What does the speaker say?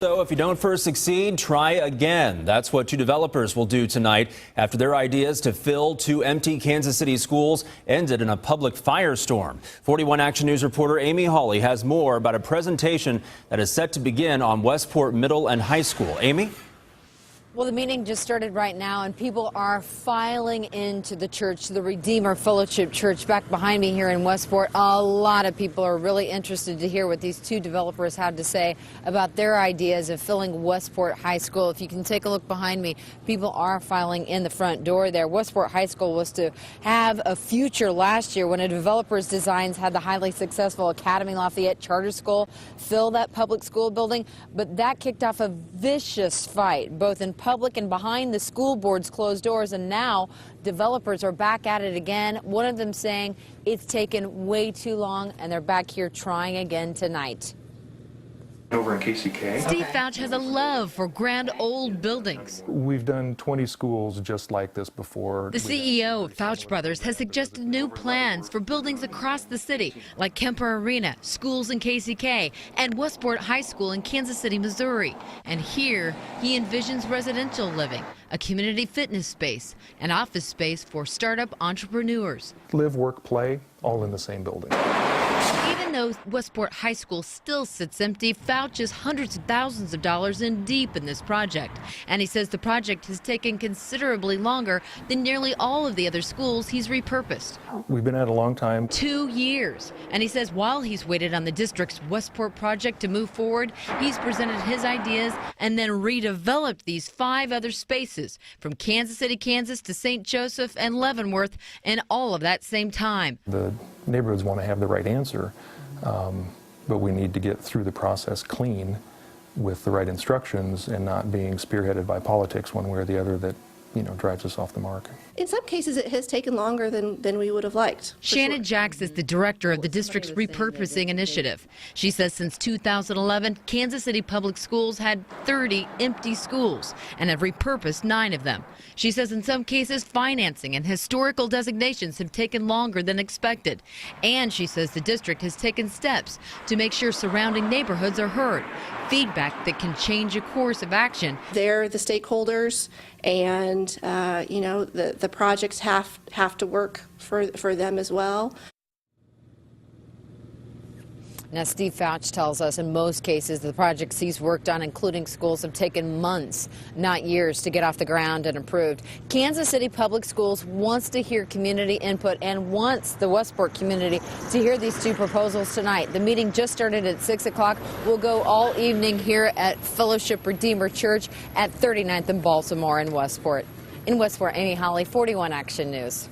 So if you don't first succeed, try again. That's what two developers will do tonight after their ideas to fill two empty Kansas City schools ended in a public firestorm. 41 Action News reporter Amy Hawley has more about a presentation that is set to begin on Westport Middle and High School. Amy? Well, the meeting just started right now, and people are filing into the church, the Redeemer Fellowship Church back behind me here in Westport. A lot of people are really interested to hear what these two developers had to say about their ideas of filling Westport High School. If you can take a look behind me, people are filing in the front door there. Westport High School was to have a future last year when a developer's designs had the highly successful Academy Lafayette Charter School fill that public school building, but that kicked off a vicious fight, both in public and behind the school board's closed doors, and now developers are back at it again. One of them saying it's taken way too long, and they're back here trying again tonight. Over in KCK. Steve Fouch has a love for grand old buildings. We've done 20 schools just like this before. The CEO of Fouch Brothers has suggested new plans for buildings across the city, like Kemper Arena, schools in KCK, and Westport High School in Kansas City, Missouri. And here, he envisions residential living, a community fitness space, an office space for startup entrepreneurs. Live, work, play, all in the same building. Even though Westport High School still sits empty, Fouch is hundreds of thousands of dollars in deep in this project. And he says the project has taken considerably longer than nearly all of the other schools he's repurposed. We've been at it a long time. 2 years. And he says while he's waited on the district's Westport project to move forward, he's presented his ideas and then redeveloped these 5 other spaces from Kansas City, Kansas to St. Joseph and Leavenworth, and all of that same time. The neighborhoods want to have the right answer, but we need to get through the process clean with the right instructions and not being spearheaded by politics one way or the other that, you know, drives us off the mark. In some cases, it has taken longer than we would have liked. Shannon Jacks is the director of the district's repurposing initiative. She says since 2011, Kansas City Public Schools had 30 empty schools and have repurposed 9 of them. She says in some cases, financing and historical designations have taken longer than expected. And she says the district has taken steps to make sure surrounding neighborhoods are heard. Feedback that can change a course of action. They're the stakeholders, and you know, the projects have to work for them as well. Now, Steve Fouch tells us in most cases the projects he's worked on, including schools, have taken months, not years, to get off the ground and approved. Kansas City Public Schools wants to hear community input and wants the Westport community to hear these two proposals tonight. The meeting just started at 6 o'clock. We'll go all evening here at Fellowship Redeemer Church at 39th and Baltimore in Westport. In Westport, Amy Hawley, 41 Action News.